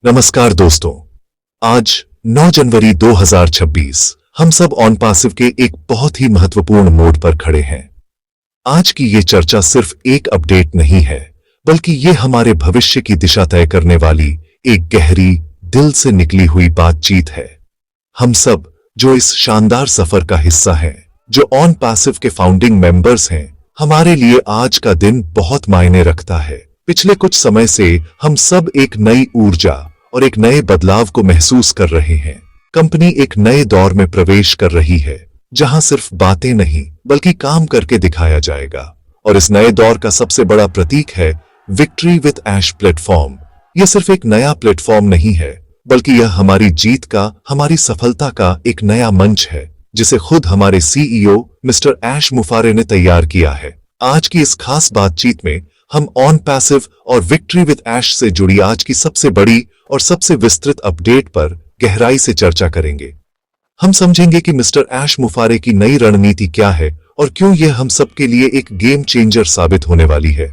नमस्कार दोस्तों। आज 9 जनवरी 2026 हम सब ऑन पासिव के एक बहुत ही महत्वपूर्ण मोड़ पर खड़े हैं। आज की ये चर्चा सिर्फ एक अपडेट नहीं है, बल्कि ये हमारे भविष्य की दिशा तय करने वाली एक गहरी, दिल से निकली हुई बातचीत है। हम सब जो इस शानदार सफर का हिस्सा हैं, जो ऑन पासिव के फाउंडिंग मेंबर्स हैं, हमारे लिए आज का दिन बहुत मायने रखता है। पिछले कुछ समय से हम सब एक नई ऊर्जा और एक नए बदलाव को महसूस कर रहे हैं। कंपनी एक नए दौर में प्रवेश कर रही है, जहां सिर्फ बातें नहीं बल्कि काम करके दिखाया जाएगा। और इस नए दौर का सबसे बड़ा प्रतीक है विक्ट्री विद ऐश प्लेटफॉर्म। यह सिर्फ एक नया प्लेटफॉर्म नहीं है, बल्कि यह हमारी जीत का, हमारी सफलता का एक नया मंच है, जिसे खुद हमारे सीईओ मिस्टर ऐश मुफारे ने तैयार किया है। आज की इस खास बातचीत में हम ऑन पैसिव और विक्ट्री विद ऐश से जुड़ी आज की सबसे बड़ी और सबसे विस्तृत अपडेट पर गहराई से चर्चा करेंगे। हम समझेंगे कि मिस्टर ऐश मुफारे की नई रणनीति क्या है और क्यों यह हम सबके लिए एक गेम चेंजर साबित होने वाली है।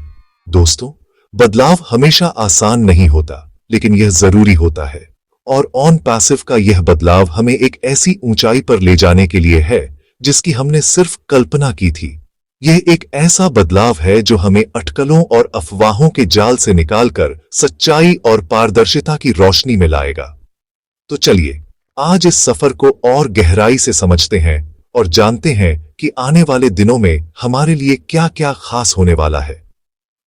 दोस्तों, बदलाव हमेशा आसान नहीं होता, लेकिन यह जरूरी होता है। और ऑन पैसिव का यह बदलाव हमें एक ऐसी ऊंचाई पर ले जाने के लिए है जिसकी हमने सिर्फ कल्पना की थी। यह एक ऐसा बदलाव है जो हमें अटकलों और अफवाहों के जाल से निकालकर सच्चाई और पारदर्शिता की रोशनी में लाएगा। तो चलिए आज इस सफर को और गहराई से समझते हैं और जानते हैं कि आने वाले दिनों में हमारे लिए क्या क्या खास होने वाला है।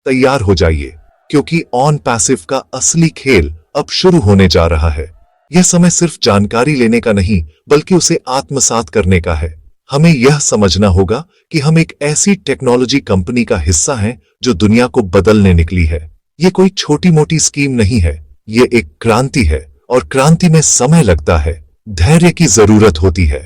तैयार हो जाइए, क्योंकि ऑन पैसिव का असली खेल अब शुरू होने जा रहा है। यह समय सिर्फ जानकारी लेने का नहीं, बल्कि उसे आत्मसात करने का है। हमें यह समझना होगा कि हम एक ऐसी टेक्नोलॉजी कंपनी का हिस्सा हैं जो दुनिया को बदलने निकली है। ये कोई छोटी मोटी स्कीम नहीं है, ये एक क्रांति है, और क्रांति में समय लगता है, धैर्य की जरूरत होती है।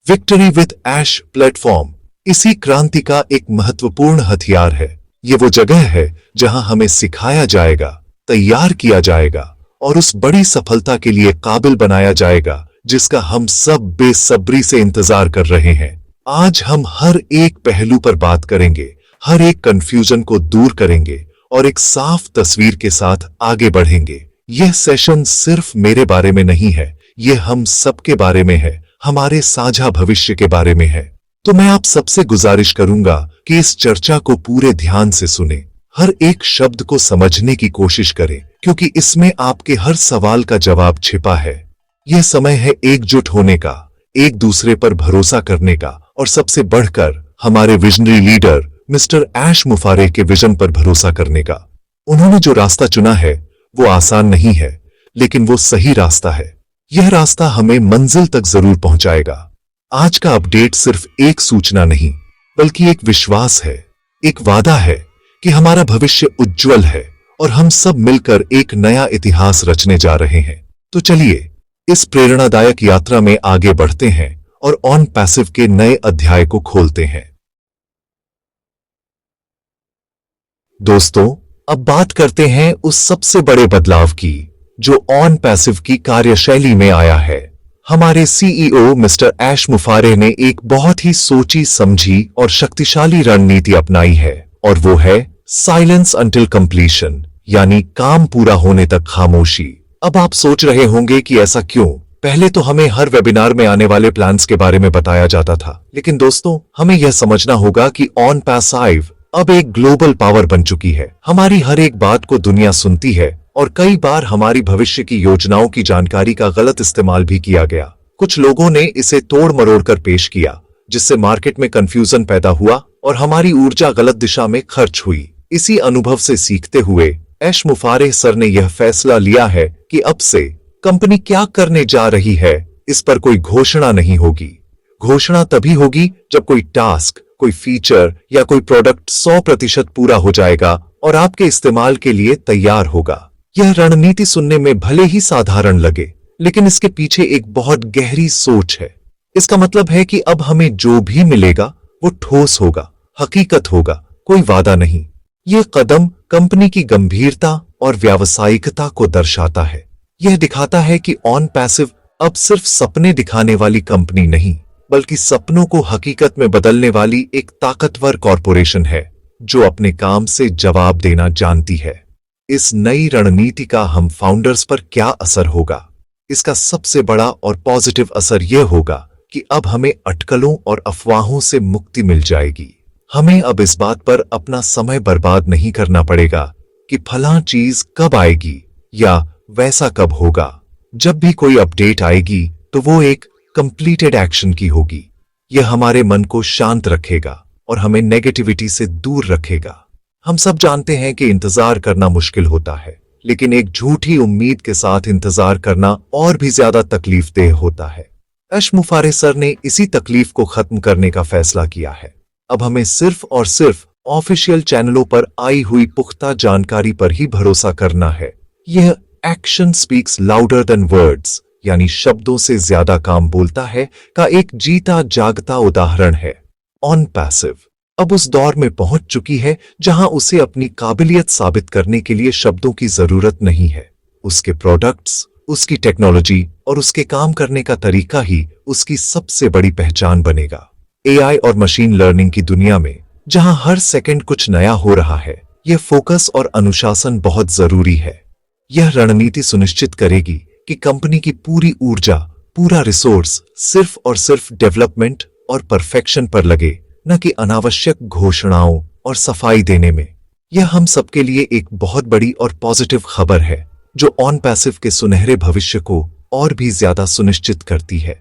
विक्ट्री विद ऐश प्लेटफॉर्म इसी क्रांति का एक महत्वपूर्ण हथियार है। ये वो जगह है जहां हमें सिखाया जाएगा, तैयार किया जाएगा और उस बड़ी सफलता के लिए काबिल बनाया जाएगा जिसका हम सब बेसब्री से इंतजार कर रहे हैं। आज हम हर एक पहलू पर बात करेंगे, हर एक कंफ्यूजन को दूर करेंगे और एक साफ तस्वीर के साथ आगे बढ़ेंगे। यह सेशन सिर्फ मेरे बारे में नहीं है, यह हम सबके बारे में है, हमारे साझा भविष्य के बारे में है। तो मैं आप सबसे गुजारिश करूंगा कि इस चर्चा को पूरे ध्यान से सुने, हर एक शब्द को समझने की कोशिश करें, क्योंकि इसमें आपके हर सवाल का जवाब छिपा है। यह समय है एकजुट होने का, एक दूसरे पर भरोसा करने का और सबसे बढ़कर हमारे विजनरी लीडर मिस्टर ऐश मुफारे के विजन पर भरोसा करने का। उन्होंने जो रास्ता चुना है वो आसान नहीं है, लेकिन वो सही रास्ता है। यह रास्ता हमें मंजिल तक जरूर पहुंचाएगा। आज का अपडेट सिर्फ एक सूचना नहीं, बल्कि एक विश्वास है, एक वादा है कि हमारा भविष्य उज्जवल है और हम सब मिलकर एक नया इतिहास रचने जा रहे हैं। तो चलिए इस प्रेरणादायक यात्रा में आगे बढ़ते हैं और ऑन पैसिव के नए अध्याय को खोलते हैं। दोस्तों, अब बात करते हैं उस सबसे बड़े बदलाव की जो ऑन पैसिव की कार्यशैली में आया है। हमारे सीईओ मिस्टर ऐश मुफारे ने एक बहुत ही सोची समझी और शक्तिशाली रणनीति अपनाई है, और वो है साइलेंस अंटिल कंप्लीशन, यानी काम पूरा होने तक खामोशी। अब आप सोच रहे होंगे कि ऐसा क्यों? पहले तो हमें हर वेबिनार में आने वाले प्लान्स के बारे में बताया जाता था, लेकिन दोस्तों हमें यह समझना होगा कि ऑन पैसिव अब एक ग्लोबल पावर बन चुकी है। हमारी हर एक बात को दुनिया सुनती है और कई बार हमारी भविष्य की योजनाओं की जानकारी का गलत इस्तेमाल भी किया गया। कुछ लोगों ने इसे तोड़ मरोड़ कर पेश किया, जिससे मार्केट में कंफ्यूजन पैदा हुआ और हमारी ऊर्जा गलत दिशा में खर्च हुई। इसी अनुभव से सीखते हुए ऐश मुफारे सर ने यह फैसला लिया है कि अब से कंपनी क्या करने जा रही है इस पर कोई घोषणा नहीं होगी। घोषणा तभी होगी जब कोई टास्क, कोई फीचर या कोई प्रोडक्ट 100% पूरा हो जाएगा और आपके इस्तेमाल के लिए तैयार होगा। यह रणनीति सुनने में भले ही साधारण लगे, लेकिन इसके पीछे एक बहुत गहरी सोच है। इसका मतलब है कि अब हमें जो भी मिलेगा वो ठोस होगा, हकीकत होगा, कोई वादा नहीं। यह कदम कंपनी की गंभीरता और व्यावसायिकता को दर्शाता है। यह दिखाता है कि ऑन पैसिव अब सिर्फ सपने दिखाने वाली कंपनी नहीं, बल्कि सपनों को हकीकत में बदलने वाली एक ताकतवर कॉरपोरेशन है जो अपने काम से जवाब देना जानती है। इस नई रणनीति का हम फाउंडर्स पर क्या असर होगा? इसका सबसे बड़ा और पॉजिटिव असर यह होगा कि अब हमें अटकलों और अफवाहों से मुक्ति मिल जाएगी। हमें अब इस बात पर अपना समय बर्बाद नहीं करना पड़ेगा कि फलां चीज कब आएगी या वैसा कब होगा। जब भी कोई अपडेट आएगी तो वो एक कंप्लीटेड एक्शन की होगी। यह हमारे मन को शांत रखेगा और हमें नेगेटिविटी से दूर रखेगा। हम सब जानते हैं कि इंतजार करना मुश्किल होता है, लेकिन एक झूठी उम्मीद के साथ इंतजार करना और भी ज्यादा तकलीफदेह होता है। ऐश मुफारे सर ने इसी तकलीफ को खत्म करने का फैसला किया है। अब हमें सिर्फ और सिर्फ ऑफिशियल चैनलों पर आई हुई पुख्ता जानकारी पर ही भरोसा करना है। यह action speaks louder than words, यानी शब्दों से ज्यादा काम बोलता है, का एक जीता जागता उदाहरण है। ऑन पैसिव अब उस दौर में पहुंच चुकी है जहां उसे अपनी काबिलियत साबित करने के लिए शब्दों की जरूरत नहीं है। उसके प्रोडक्ट्स, उसकी टेक्नोलॉजी और उसके काम करने का तरीका ही उसकी सबसे बड़ी पहचान बनेगा। एआई और मशीन लर्निंग की दुनिया में जहां हर सेकंड कुछ नया हो रहा है, यह फोकस और अनुशासन बहुत जरूरी है। यह रणनीति सुनिश्चित करेगी कि कंपनी की पूरी ऊर्जा, पूरा रिसोर्स सिर्फ और सिर्फ डेवलपमेंट और परफेक्शन पर लगे, न कि अनावश्यक घोषणाओं और सफाई देने में। यह हम सबके लिए एक बहुत बड़ी और पॉजिटिव खबर है जो ऑन पैसिव के सुनहरे भविष्य को और भी ज्यादा सुनिश्चित करती है।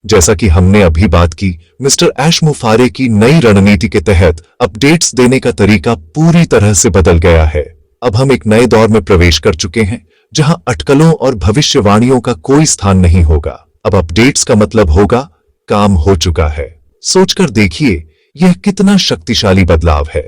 जैसा कि हमने अभी बात की, मिस्टर ऐश मुफारे की नई रणनीति के तहत अपडेट्स देने का तरीका पूरी तरह से बदल गया है। अब हम एक नए दौर में प्रवेश कर चुके हैं जहां अटकलों और भविष्यवाणियों का कोई स्थान नहीं होगा। अब अपडेट्स का मतलब होगा काम हो चुका है। सोचकर देखिए, यह कितना शक्तिशाली बदलाव है।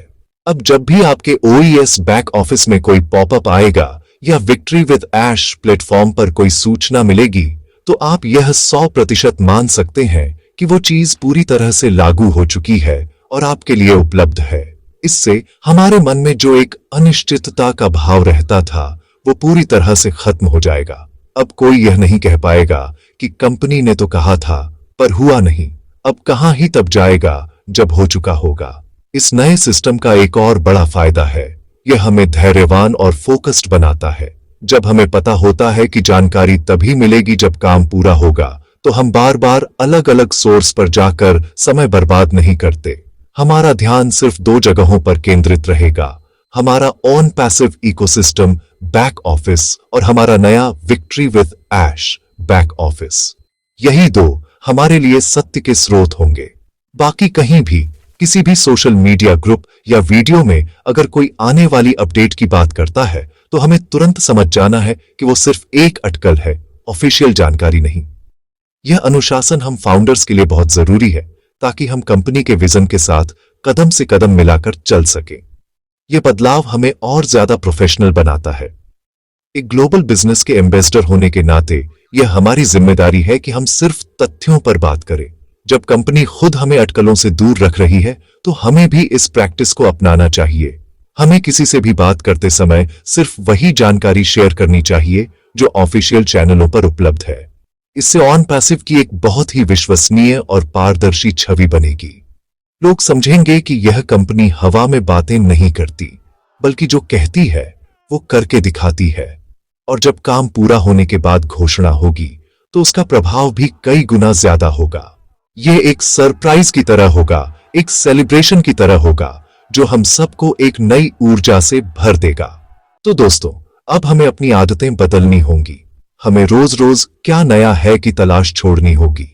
अब जब भी आपके ओईएस बैक ऑफिस में कोई पॉपअप आएगा या विक्ट्री विद ऐश प्लेटफॉर्म पर कोई सूचना मिलेगी, तो आप यह 100% मान सकते हैं कि वो चीज पूरी तरह से लागू हो चुकी है और आपके लिए उपलब्ध है। इससे हमारे मन में जो एक अनिश्चितता का भाव रहता था, वो पूरी तरह से खत्म हो जाएगा। अब कोई यह नहीं कह पाएगा कि कंपनी ने तो कहा था पर हुआ नहीं। अब कहां ही तब जाएगा जब हो चुका होगा। इस नए सिस्टम का एक और बड़ा फायदा है, यह हमें धैर्यवान और फोकस्ड बनाता है। जब हमें पता होता है कि जानकारी तभी मिलेगी जब काम पूरा होगा, तो हम बार बार अलग अलग सोर्स पर जाकर समय बर्बाद नहीं करते। हमारा ध्यान सिर्फ 2 जगहों पर केंद्रित रहेगा, हमारा on passive ecosystem back office और हमारा नया victory with Ash back office. यही 2 हमारे लिए सत्य के स्रोत होंगे। बाकी कहीं भी, किसी भी सोशल मीडिया ग्रुप या वीडियो में अगर कोई आने वाली अपडेट की बात करता है, तो हमें तुरंत समझ जाना है कि वो सिर्फ एक अटकल है, ऑफिशियल जानकारी नहीं। यह अनुशासन हम फाउंडर्स के लिए बहुत जरूरी है, ताकि हम कंपनी के विजन के साथ कदम से कदम मिलाकर चल सकें। यह बदलाव हमें और ज्यादा प्रोफेशनल बनाता है। एक ग्लोबल बिजनेस के एम्बेसडर होने के नाते यह हमारी जिम्मेदारी है कि हम सिर्फ तथ्यों पर बात करें। जब कंपनी खुद हमें अटकलों से दूर रख रही है, तो हमें भी इस प्रैक्टिस को अपनाना चाहिए। हमें किसी से भी बात करते समय सिर्फ वही जानकारी शेयर करनी चाहिए जो ऑफिशियल चैनलों पर उपलब्ध है। इससे ऑन पैसिव की एक बहुत ही विश्वसनीय और पारदर्शी छवि बनेगी। लोग समझेंगे कि यह कंपनी हवा में बातें नहीं करती, बल्कि जो कहती है वो करके दिखाती है। और जब काम पूरा होने के बाद घोषणा होगी, तो उसका प्रभाव भी कई गुना ज्यादा होगा। यह एक सरप्राइज की तरह होगा, एक सेलिब्रेशन की तरह होगा, जो हम सबको एक नई ऊर्जा से भर देगा। तो दोस्तों, अब हमें अपनी आदतें बदलनी होंगी। हमें रोज रोज क्या नया है की तलाश छोड़नी होगी।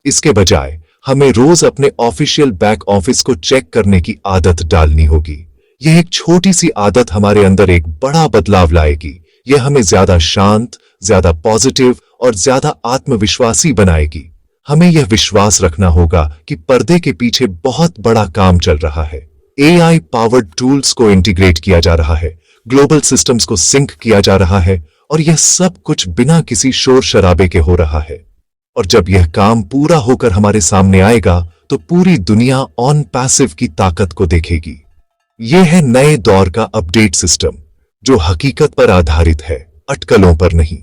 इसके बजाय हमें रोज अपने ऑफिशियल बैक ऑफिस को चेक करने की आदत डालनी होगी। यह एक छोटी सी आदत हमारे अंदर एक बड़ा बदलाव लाएगी। यह हमें ज्यादा शांत, ज्यादा पॉजिटिव और ज्यादा आत्मविश्वासी बनाएगी। हमें यह विश्वास रखना होगा कि पर्दे के पीछे बहुत बड़ा काम चल रहा है। एआई पावर्ड टूल्स को इंटीग्रेट किया जा रहा है, ग्लोबल सिस्टम्स को सिंक किया जा रहा है, और यह सब कुछ बिना किसी शोर शराबे के हो रहा है। और जब यह काम पूरा होकर हमारे सामने आएगा, तो पूरी दुनिया ऑन पैसिव की ताकत को देखेगी। यह है नए दौर का अपडेट सिस्टम, जो हकीकत पर आधारित है, अटकलों पर नहीं।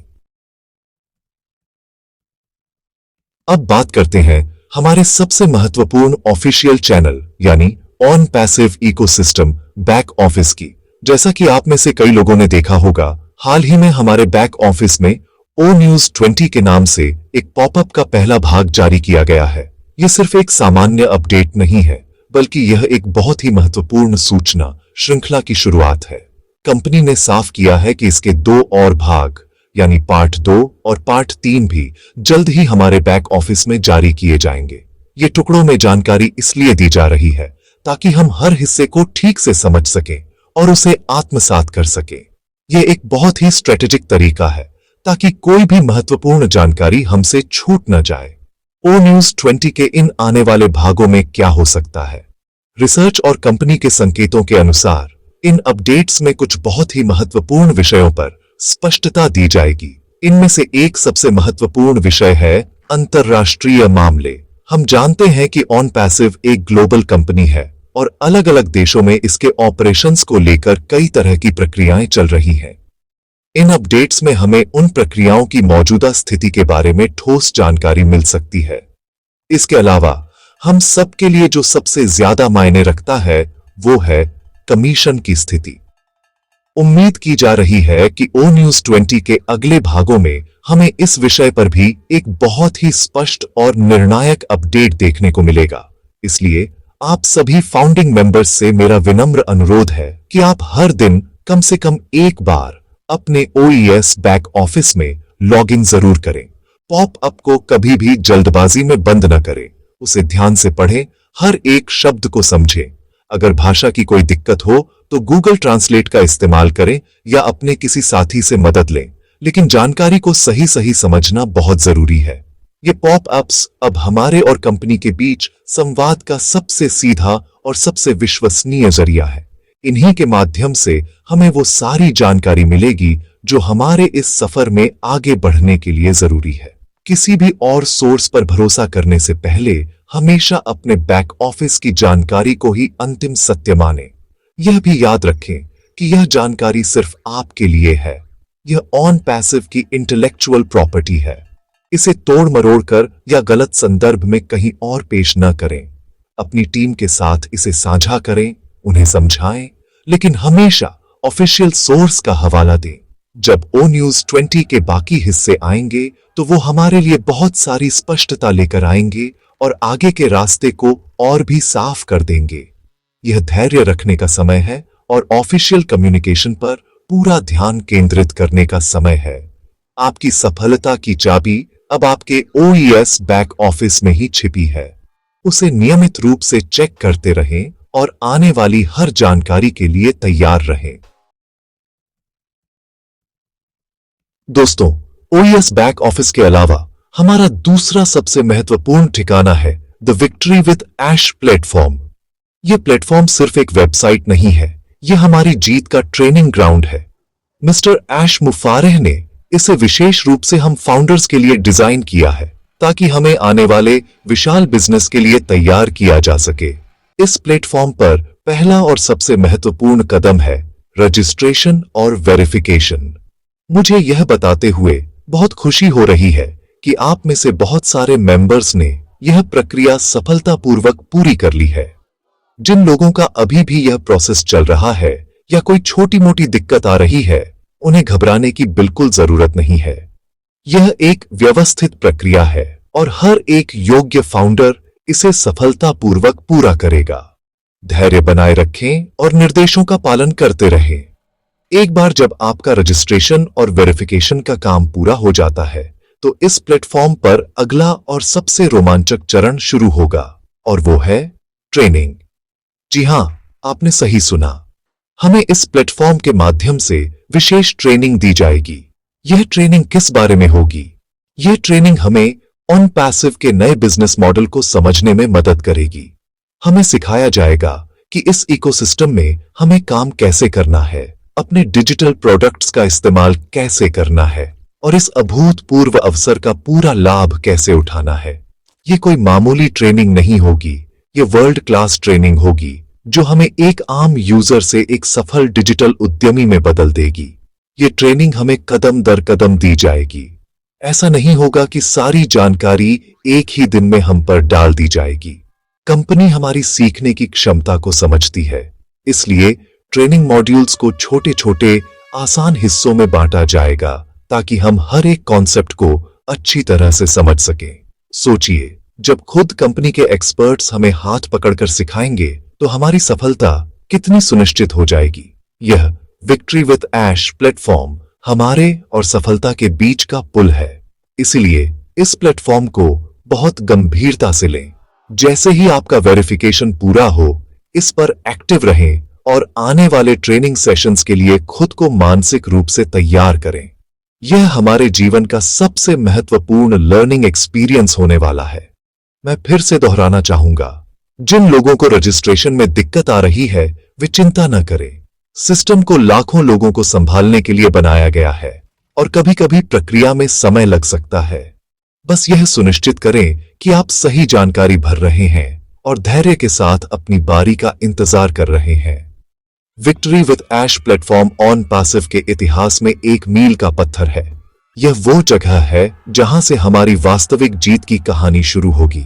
अब बात करते हैं हमारे सबसे महत्वपूर्ण ऑफिशियल चैनल यानी on passive ecosystem back office की। जैसा कि आप में से कई लोगों ने देखा होगा, हाल ही में हमारे बैक ऑफिस में ओ न्यूज 20 के नाम से एक पॉपअप का पहला भाग जारी किया गया है। यह सिर्फ एक सामान्य अपडेट नहीं है, बल्कि यह एक बहुत ही महत्वपूर्ण सूचना श्रृंखला की शुरुआत है। कंपनी ने साफ किया है कि इसके 2 और भाग यानी पार्ट 2 और पार्ट 3 भी जल्द ही हमारे बैक ऑफिस में जारी किए जाएंगे। ये टुकड़ों में जानकारी इसलिए दी जा रही है ताकि हम हर हिस्से को ठीक से समझ सकें और उसे आत्मसात कर सकें। यह एक बहुत ही स्ट्रेटेजिक तरीका है ताकि कोई भी महत्वपूर्ण जानकारी हमसे छूट न जाए। ओ न्यूज 20 के इन आने वाले भागों में क्या हो सकता है? रिसर्च और कंपनी के संकेतों के अनुसार इन अपडेट्स में कुछ बहुत ही महत्वपूर्ण विषयों पर स्पष्टता दी जाएगी। इनमें से एक सबसे महत्वपूर्ण विषय है अंतर्राष्ट्रीय मामले। हम जानते हैं कि ऑन पैसिव एक ग्लोबल कंपनी है और अलग अलग देशों में इसके ऑपरेशंस को लेकर कई तरह की प्रक्रियाएं चल रही हैं। इन अपडेट्स में हमें उन प्रक्रियाओं की मौजूदा स्थिति के बारे में ठोस जानकारी मिल सकती है। इसके अलावा हम सब के लिए जो सबसे ज्यादा मायने रखता है वो है कमीशन की स्थिति। उम्मीद की जा रही है कि ओ न्यूज 20 के अगले भागों में हमें इस विषय पर भी एक बहुत ही स्पष्ट और निर्णायक अपडेट देखने को मिलेगा। इसलिए आप सभी फाउंडिंग मेंबर्स से मेरा विनम्र अनुरोध है कि आप हर दिन कम से कम एक बार अपने OES बैक ऑफिस में लॉगिन जरूर करें। पॉप अप को कभी भी जल्दबाजी में बंद न करें, उसे ध्यान से पढ़ें, हर एक शब्द को समझें। अगर भाषा की कोई दिक्कत हो तो गूगल ट्रांसलेट का इस्तेमाल करें या अपने किसी साथी से मदद लें, लेकिन जानकारी को सही सही समझना बहुत जरूरी है। ये पॉप अप्स अब हमारे और कंपनी के बीच संवाद का सबसे सीधा और सबसे विश्वसनीय जरिया है। इन्हीं के माध्यम से हमें वो सारी जानकारी मिलेगी जो हमारे इस सफर में आगे बढ़ने के लिए जरूरी है। किसी भी और सोर्स पर भरोसा करने से पहले हमेशा अपने बैक ऑफिस की जानकारी को ही अंतिम सत्य माने। यह भी याद रखें कि यह जानकारी सिर्फ आपके लिए है। यह ऑन पैसिव की इंटेलेक्चुअल प्रॉपर्टी है। इसे तोड़ मरोड़ कर या गलत संदर्भ में कहीं और पेश न करें। अपनी टीम के साथ इसे साझा करें, उन्हें समझाएं, लेकिन हमेशा ऑफिशियल सोर्स का हवाला दें। जब ओ न्यूज 20 के बाकी हिस्से आएंगे तो वो हमारे लिए बहुत सारी स्पष्टता लेकर आएंगे और आगे के रास्ते को और भी साफ कर देंगे। यह धैर्य रखने का समय है और ऑफिशियल कम्युनिकेशन पर पूरा ध्यान केंद्रित करने का समय है। आपकी सफलता की चाबी अब आपके OES बैक ऑफिस में ही छिपी है। उसे नियमित रूप से चेक करते रहें और आने वाली हर जानकारी के लिए तैयार रहें। दोस्तों, OES बैक ऑफिस के अलावा हमारा दूसरा सबसे महत्वपूर्ण ठिकाना है the victory with Ash platform. यह प्लेटफॉर्म सिर्फ एक वेबसाइट नहीं है, यह हमारी जीत का ट्रेनिंग ग्राउंड है। मिस्टर ऐश मुफारेह ने इसे विशेष रूप से हम फाउंडर्स के लिए डिजाइन किया है ताकि हमें आने वाले विशाल बिजनेस के लिए तैयार किया जा सके। इस प्लेटफॉर्म पर पहला और सबसे महत्वपूर्ण कदम है रजिस्ट्रेशन और वेरिफिकेशन। मुझे यह बताते हुए बहुत खुशी हो रही है कि आप में से बहुत सारे मेंबर्स ने यह प्रक्रिया सफलतापूर्वक पूरी कर ली है। जिन लोगों का अभी भी यह प्रोसेस चल रहा है या कोई छोटी मोटी दिक्कत आ रही है, उन्हें घबराने की बिल्कुल जरूरत नहीं है। यह एक व्यवस्थित प्रक्रिया है और हर एक योग्य फाउंडर इसे सफलतापूर्वक पूरा करेगा। धैर्य बनाए रखें और निर्देशों का पालन करते रहें। एक बार जब आपका रजिस्ट्रेशन और वेरिफिकेशन का काम पूरा हो जाता है तो इस प्लेटफॉर्म पर अगला और सबसे रोमांचक चरण शुरू होगा और वो है ट्रेनिंग। जी हां, आपने सही सुना। हमें इस प्लेटफॉर्म के माध्यम से विशेष ट्रेनिंग दी जाएगी। यह ट्रेनिंग किस बारे में होगी? यह ट्रेनिंग हमें ऑन पैसिव के नए बिजनेस मॉडल को समझने में मदद करेगी। हमें सिखाया जाएगा कि इस इकोसिस्टम में हमें काम कैसे करना है, अपने डिजिटल प्रोडक्ट्स का इस्तेमाल कैसे करना है और इस अभूतपूर्व अवसर का पूरा लाभ कैसे उठाना है। यह कोई मामूली ट्रेनिंग नहीं होगी, यह वर्ल्ड क्लास ट्रेनिंग होगी जो हमें एक आम यूजर से एक सफल डिजिटल उद्यमी में बदल देगी। ये ट्रेनिंग हमें कदम दर कदम दी जाएगी। ऐसा नहीं होगा कि सारी जानकारी एक ही दिन में हम पर डाल दी जाएगी। कंपनी हमारी सीखने की क्षमता को समझती है, इसलिए ट्रेनिंग मॉड्यूल्स को छोटे छोटे आसान हिस्सों में बांटा जाएगा ताकि हम हर एक कॉन्सेप्ट को अच्छी तरह से समझ सकें। सोचिए, जब खुद कंपनी के एक्सपर्ट्स हमें हाथ पकड़कर सिखाएंगे तो हमारी सफलता कितनी सुनिश्चित हो जाएगी। यह विक्ट्री विद ऐश प्लेटफॉर्म हमारे और सफलता के बीच का पुल है, इसलिए इस प्लेटफॉर्म को बहुत गंभीरता से लें। जैसे ही आपका वेरिफिकेशन पूरा हो, इस पर एक्टिव रहें और आने वाले ट्रेनिंग सेशंस के लिए खुद को मानसिक रूप से तैयार करें। यह हमारे जीवन का सबसे महत्वपूर्ण लर्निंग एक्सपीरियंस होने वाला है। मैं फिर से दोहराना चाहूंगा, जिन लोगों को रजिस्ट्रेशन में दिक्कत आ रही है वे चिंता न करें। सिस्टम को लाखों लोगों को संभालने के लिए बनाया गया है और कभी-कभी प्रक्रिया में समय लग सकता है। बस यह सुनिश्चित करें कि आप सही जानकारी भर रहे हैं और धैर्य के साथ अपनी बारी का इंतजार कर रहे हैं। Victory with Ash platform on passive के इतिहास में एक मील का पत्थर है। यह वो जगह है जहां से हमारी वास्तविक जीत की कहानी शुरू होगी।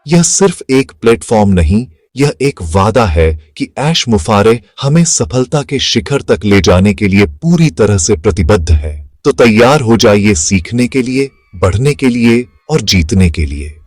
यह सिर्फ एक प्लेटफॉर्म नहीं, यह एक वादा है कि ऐश मुफारे हमें सफलता के शिखर तक ले जाने के लिए पूरी तरह से प्रतिबद्ध है। तो तैयार हो जाइए सीखने के लिए, बढ़ने के लिए और जीतने के लिए।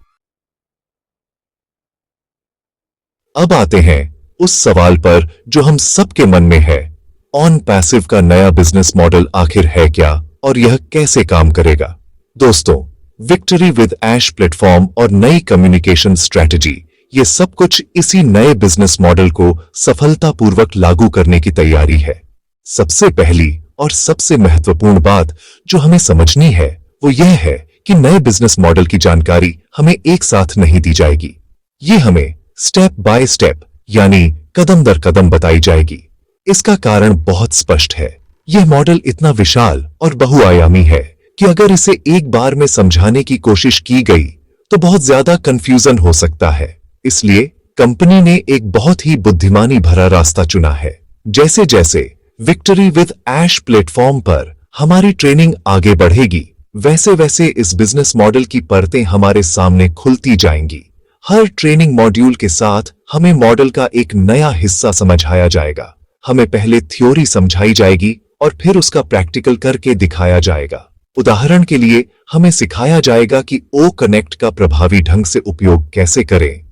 अब आते हैं उस सवाल पर जो हम सबके मन में है, ऑन पैसिव का नया बिजनेस मॉडल आखिर है क्या और यह कैसे काम करेगा। दोस्तों, विक्ट्री विद ऐश प्लेटफॉर्म और नई कम्युनिकेशन स्ट्रेटजी, ये सब कुछ इसी नए बिजनेस मॉडल को सफलतापूर्वक लागू करने की तैयारी है। सबसे पहली और सबसे महत्वपूर्ण बात जो हमें समझनी है वो यह है कि नए बिजनेस मॉडल की जानकारी हमें एक साथ नहीं दी जाएगी। ये हमें स्टेप बाय स्टेप यानी कदम दर कदम बताई जाएगी। इसका कारण बहुत स्पष्ट है। यह मॉडल इतना विशाल और बहुआयामी है कि अगर इसे एक बार में समझाने की कोशिश की गई तो बहुत ज्यादा कंफ्यूजन हो सकता है। इसलिए कंपनी ने एक बहुत ही बुद्धिमानी भरा रास्ता चुना है। जैसे जैसे विक्ट्री विद ऐश प्लेटफॉर्म पर हमारी ट्रेनिंग आगे बढ़ेगी, वैसे वैसे इस बिजनेस मॉडल की परतें हमारे सामने खुलती जाएंगी। हर ट्रेनिंग मॉड्यूल के साथ हमें मॉडल का एक नया हिस्सा समझाया जाएगा। हमें पहले थ्योरी समझाई जाएगी और फिर उसका प्रैक्टिकल करके दिखाया जाएगा। उदाहरण के लिए हमें सिखाया जाएगा कि ओ कनेक्ट का प्रभावी ढंग से उपयोग कैसे करें,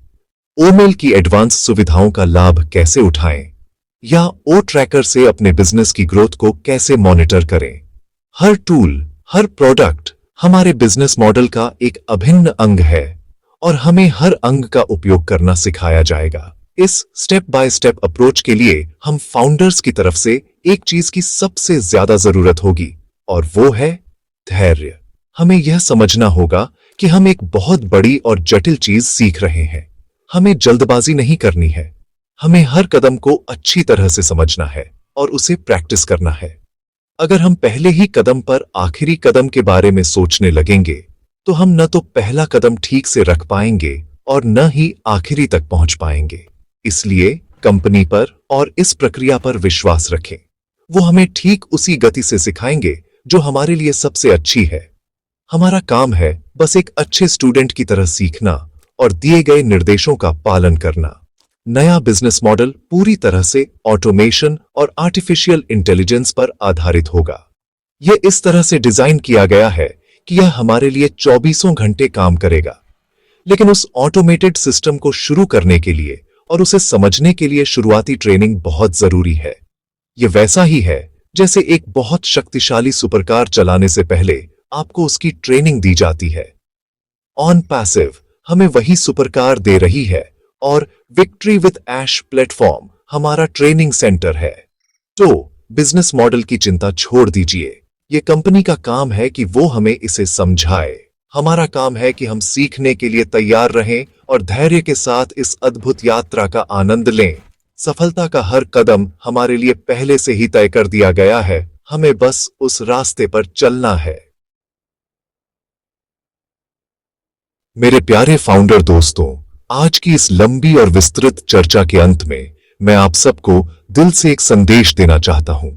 ओमेल की एडवांस सुविधाओं का लाभ कैसे उठाएं, या ओ ट्रैकर से अपने बिजनेस की ग्रोथ को कैसे मॉनिटर करें। हर टूल, हर प्रोडक्ट हमारे बिजनेस मॉडल का एक अभिन्न अंग है और हमें हर अंग का उपयोग करना सिखाया जाएगा। इस स्टेप बाय स्टेप अप्रोच के लिए हम फाउंडर्स की तरफ से एक चीज की सबसे ज्यादा जरूरत होगी और वो है धैर्य। हमें यह समझना होगा कि हम एक बहुत बड़ी और जटिल चीज सीख रहे हैं। हमें जल्दबाजी नहीं करनी है। हमें हर कदम को अच्छी तरह से समझना है और उसे प्रैक्टिस करना है। अगर हम पहले ही कदम पर आखिरी कदम के बारे में सोचने लगेंगे तो हम न तो पहला कदम ठीक से रख पाएंगे और न ही आखिरी तक पहुंच पाएंगे। इसलिए कंपनी पर और इस प्रक्रिया पर विश्वास रखें। वो हमें ठीक उसी गति से सिखाएंगे जो हमारे लिए सबसे अच्छी है। हमारा काम है बस एक अच्छे स्टूडेंट की तरह सीखना और दिए गए निर्देशों का पालन करना। नया बिजनेस मॉडल पूरी तरह से ऑटोमेशन और आर्टिफिशियल इंटेलिजेंस पर आधारित होगा। यह इस तरह से डिजाइन किया गया है कि यह हमारे लिए 24 घंटे काम करेगा। लेकिन उस ऑटोमेटेड सिस्टम को शुरू करने के लिए और उसे समझने के लिए शुरुआती ट्रेनिंग बहुत जरूरी है। यह वैसा ही है जैसे एक बहुत शक्तिशाली सुपरकार चलाने से पहले आपको उसकी ट्रेनिंग दी जाती है। ऑन पैसिव हमें वही सुपरकार दे रही है और विक्ट्री विद ऐश प्लेटफॉर्म हमारा ट्रेनिंग सेंटर है। तो बिजनेस मॉडल की चिंता छोड़ दीजिए। यह कंपनी का काम है कि वो हमें इसे समझाए। हमारा काम है कि हम सीखने के लिए तैयार रहें और धैर्य के साथ इस अद्भुत यात्रा का आनंद लें। सफलता का हर कदम हमारे लिए पहले से ही तय कर दिया गया है, हमें बस उस रास्ते पर चलना है। मेरे प्यारे फाउंडर दोस्तों, आज की इस लंबी और विस्तृत चर्चा के अंत में मैं आप सबको दिल से एक संदेश देना चाहता हूं।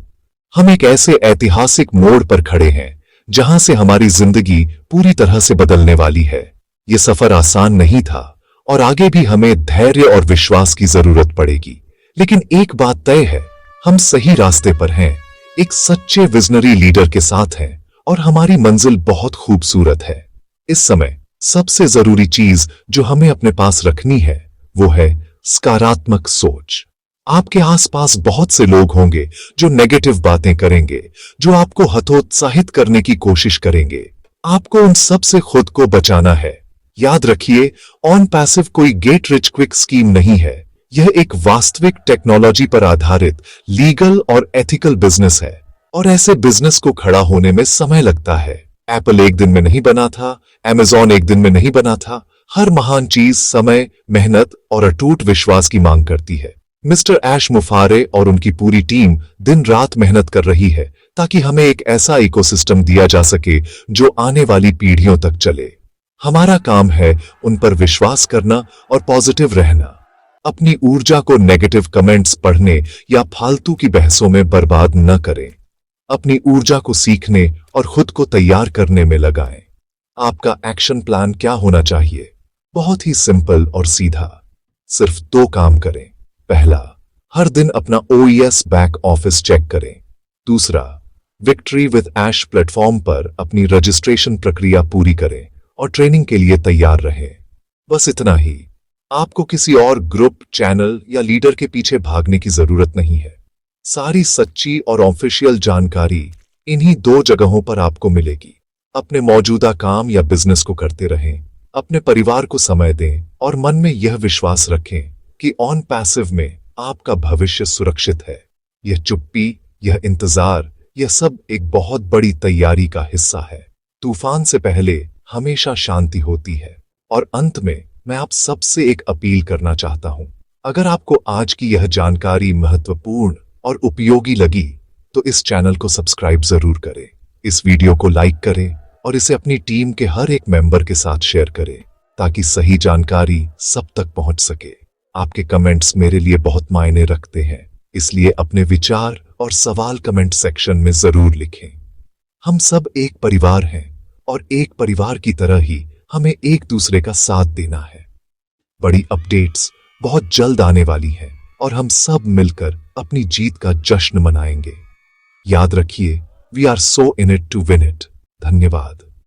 हम एक ऐसे ऐतिहासिक मोड़ पर खड़े हैं जहां से हमारी जिंदगी पूरी तरह से बदलने वाली है। यह सफर आसान नहीं था और आगे भी हमें धैर्य और विश्वास की जरूरत पड़ेगी। लेकिन एक बात तय है, हम सही रास्ते पर हैं, एक सच्चे विजनरी लीडर के साथ हैं और हमारी मंजिल बहुत खूबसूरत है। इस समय सबसे जरूरी चीज जो हमें अपने पास रखनी है वो है सकारात्मक सोच। आपके आसपास बहुत से लोग होंगे जो नेगेटिव बातें करेंगे, जो आपको हतोत्साहित करने की कोशिश करेंगे। आपको उन सब से खुद को बचाना है। याद रखिए, ऑन पैसिव कोई गेट रिच क्विक स्कीम नहीं है। यह एक वास्तविक टेक्नोलॉजी पर आधारित लीगल और एथिकल बिजनेस है और ऐसे बिजनेस को खड़ा होने में समय लगता है। एप्पल एक दिन में नहीं बना था, अमेज़न एक दिन में नहीं बना था। हर महान चीज समय, मेहनत और अटूट विश्वास की मांग करती है। मिस्टर ऐश मुफारे और उनकी पूरी टीम दिन रात मेहनत कर रही है ताकि हमें एक ऐसा इकोसिस्टम दिया जा सके जो आने वाली पीढ़ियों तक चले। हमारा काम है उन पर विश्वास करना और पॉजिटिव रहना। अपनी ऊर्जा को नेगेटिव कमेंट्स पढ़ने या फालतू की बहसों में बर्बाद न करें। अपनी ऊर्जा को सीखने और खुद को तैयार करने में लगाएं। आपका एक्शन प्लान क्या होना चाहिए? बहुत ही सिंपल और सीधा। सिर्फ 2 काम करें। पहला, हर दिन अपना OES बैक ऑफिस चेक करें। दूसरा, विक्ट्री विद ऐश प्लेटफॉर्म पर अपनी रजिस्ट्रेशन प्रक्रिया पूरी करें और ट्रेनिंग के लिए तैयार रहें। बस इतना ही। आपको किसी और ग्रुप, चैनल या लीडर के पीछे भागने की जरूरत नहीं है। सारी सच्ची और ऑफिशियल जानकारी इन्हीं 2 जगहों पर आपको मिलेगी। अपने मौजूदा काम या बिजनेस को करते रहें, अपने परिवार को समय दें और मन में यह विश्वास रखें कि ऑन पैसिव में आपका भविष्य सुरक्षित है। यह चुप्पी, यह इंतजार, यह सब एक बहुत बड़ी तैयारी का हिस्सा है। तूफान से पहले हमेशा शांति होती है। और अंत में मैं आप सबसे एक अपील करना चाहता हूं। अगर आपको आज की यह जानकारी महत्वपूर्ण और उपयोगी लगी तो इस चैनल को सब्सक्राइब जरूर करें, इस वीडियो को लाइक करें और इसे अपनी टीम के हर एक मेंबर के साथ शेयर करें ताकि सही जानकारी सब तक पहुंच सके। आपके कमेंट्स मेरे लिए बहुत मायने रखते हैं, इसलिए अपने विचार और सवाल कमेंट सेक्शन में जरूर लिखें। हम सब एक परिवार हैं और एक परिवार की तरह ही हमें एक दूसरे का साथ देना है। बड़ी अपडेट्स बहुत जल्द आने वाली हैं और हम सब मिलकर अपनी जीत का जश्न मनाएंगे। याद रखिए, we are so in it to win it. धन्यवाद।